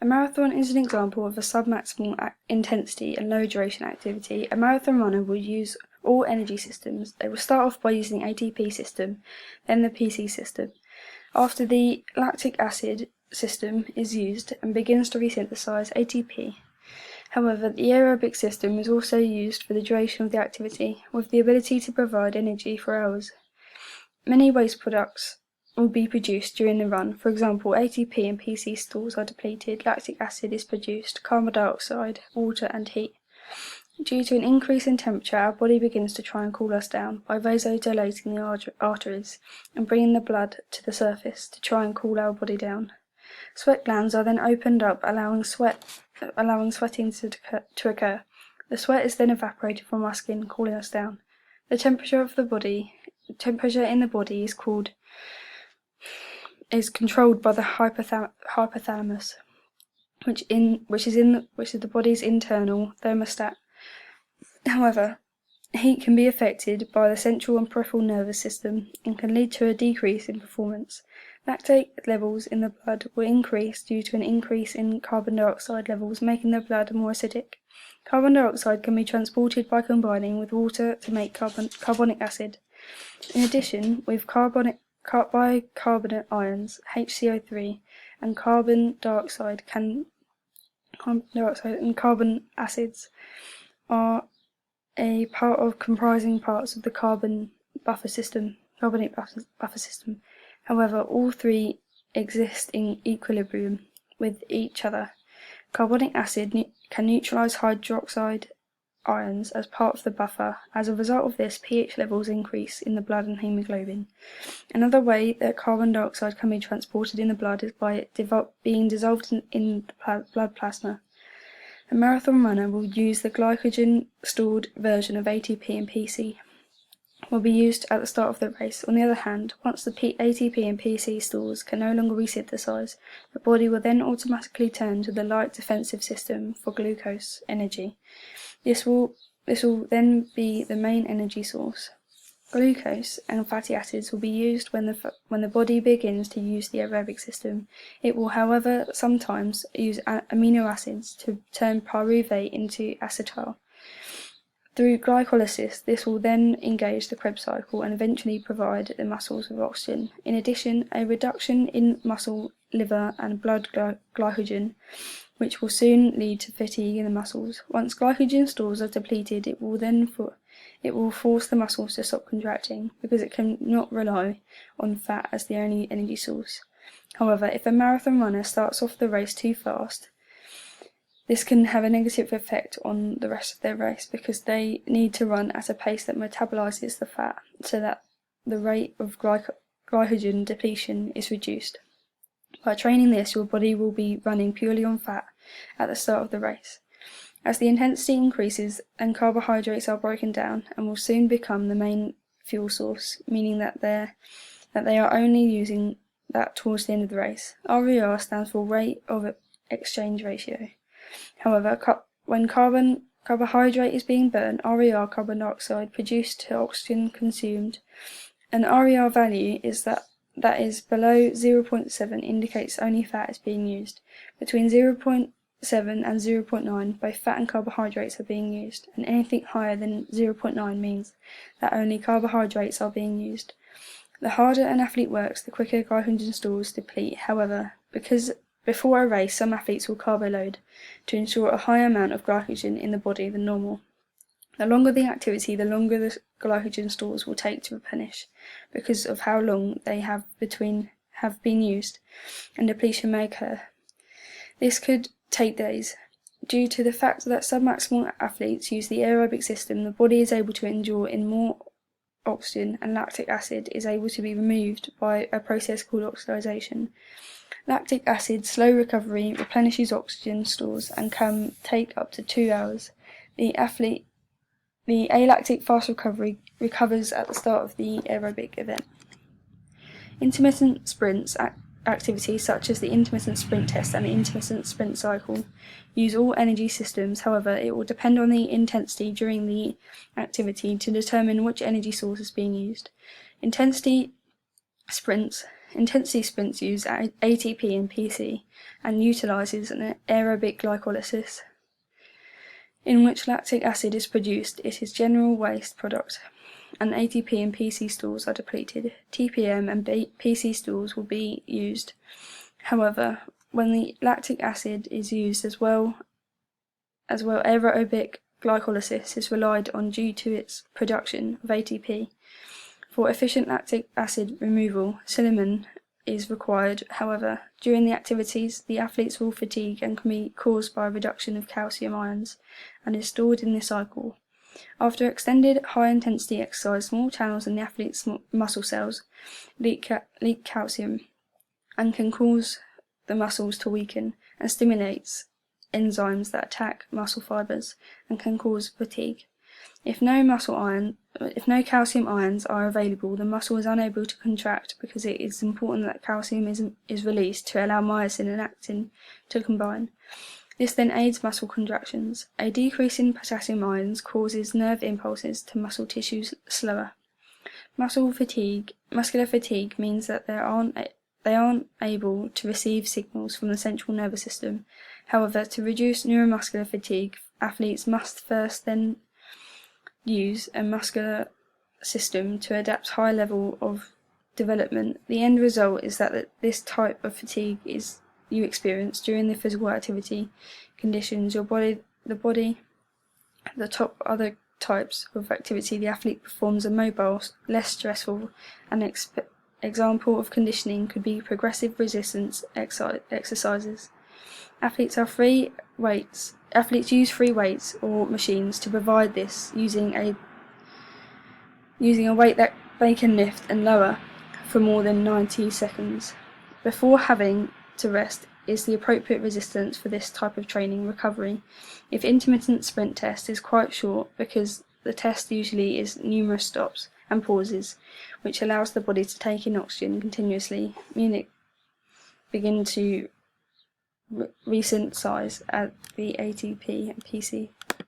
A marathon is an example of a submaximal intensity and low duration activity. A marathon runner will use all energy systems. They will start off by using the ATP system, then the PC system. After the lactic acid system is used and begins to resynthesize ATP. However, the aerobic system is also used for the duration of the activity, with the ability to provide energy for hours. Many waste products will be produced during the run. For example, ATP and PC stores are depleted, lactic acid is produced, carbon dioxide, water and heat. Due to an increase in temperature, our body begins to try and cool us down by vasodilating the arteries and bringing the blood to the surface to try and cool our body down. Sweat glands are then opened up, allowing sweating to occur. The sweat is then evaporated from our skin, cooling us down. The temperature in the body is controlled by the hypothalamus, which is the body's internal thermostat. However, heat can be affected by the central and peripheral nervous system and can lead to a decrease in performance. Lactate levels in the blood will increase due to an increase in carbon dioxide levels, making the blood more acidic. Carbon dioxide can be transported by combining with water to make carbonic acid. In addition, with bicarbonate ions, HCO3, and carbon dioxide and carbon acids are a part of comprising parts of the carbonate buffer system. However, all three exist in equilibrium with each other. Carbonic acid can neutralize hydroxide ions as part of the buffer. As a result of this, pH levels increase in the blood and hemoglobin. Another way that carbon dioxide can be transported in the blood is by it being dissolved in the blood plasma. A marathon runner will use the glycogen-stored version of ATP and PC will be used at the start of the race. On the other hand, once the ATP and PC stores can no longer resynthesize, the body will then automatically turn to the light defensive system for glucose energy. This will then be the main energy source. Glucose and fatty acids will be used when the body begins to use the aerobic system. It will, however, sometimes use amino acids to turn pyruvate into acetyl. Through glycolysis, this will then engage the Krebs cycle and eventually provide the muscles with oxygen. In addition, a reduction in muscle, liver, and blood glycogen, which will soon lead to fatigue in the muscles. Once glycogen stores are depleted, it will force the muscles to stop contracting because it cannot rely on fat as the only energy source. However, if a marathon runner starts off the race too fast, this can have a negative effect on the rest of their race because they need to run at a pace that metabolizes the fat so that the rate of glycogen depletion is reduced. By training this, your body will be running purely on fat at the start of the race. As the intensity increases and carbohydrates are broken down and will soon become the main fuel source, meaning that they are only using that towards the end of the race. RER stands for rate of exchange ratio. However, when carbohydrate is being burned, RER, carbon dioxide, produced to oxygen consumed. An RER value that is below 0.7 indicates only fat is being used. Between 0.7 and 0.9, both fat and carbohydrates are being used, and anything higher than 0.9 means that only carbohydrates are being used. The harder an athlete works, the quicker glycogen stores deplete. However, because before a race, some athletes will carbo-load to ensure a higher amount of glycogen in the body than normal. The longer the activity, the longer the glycogen stores will take to replenish, because of how long they have been used, and depletion may occur. This could take days. Due to the fact that submaximal athletes use the aerobic system, the body is able to endure in more oxygen, and lactic acid is able to be removed by a process called oxidation. Lactic acid slow recovery replenishes oxygen stores and can take up to 2 hours. The alactic fast recovery recovers at the start of the aerobic event. Intermittent sprints activities such as the intermittent sprint test and the intermittent sprint cycle use all energy systems. However, it will depend on the intensity during the activity to determine which energy source is being used. Intensity sprints Intensity sprints use ATP and PC and utilises an aerobic glycolysis in which lactic acid is produced. It is general waste product, and ATP and PC stores are depleted. TPM and PC stores will be used. However, when the lactic acid is used as well, aerobic glycolysis is relied on due to its production of ATP. For efficient lactic acid removal, silicon is required. However, during the activities, the athletes will fatigue and can be caused by a reduction of calcium ions and is stored in the cycle. After extended high-intensity exercise, small channels in the athlete's muscle cells leak calcium and can cause the muscles to weaken, and stimulates enzymes that attack muscle fibers and can cause fatigue. If no calcium ions are available, the muscle is unable to contract because it is important that calcium is released to allow myosin and actin to combine. This then aids muscle contractions. A decrease in potassium ions causes nerve impulses to muscle tissues slower. Muscular fatigue means that they aren't able to receive signals from the central nervous system. However, to reduce neuromuscular fatigue, athletes must first then use a muscular system to adapt high level of development. The end result is that this type of fatigue you experience during the physical activity conditions the top other types of activity the athlete performs are mobile, less stressful. An example of conditioning could be progressive resistance exercises. Athletes use free weights or machines to provide this, using a weight that they can lift and lower for more than 90 seconds. Before having to rest is the appropriate resistance for this type of training recovery. If intermittent sprint test is quite short, because the test usually is numerous stops and pauses, which allows the body to take in oxygen continuously, begin to resynthesize at the ATP and PC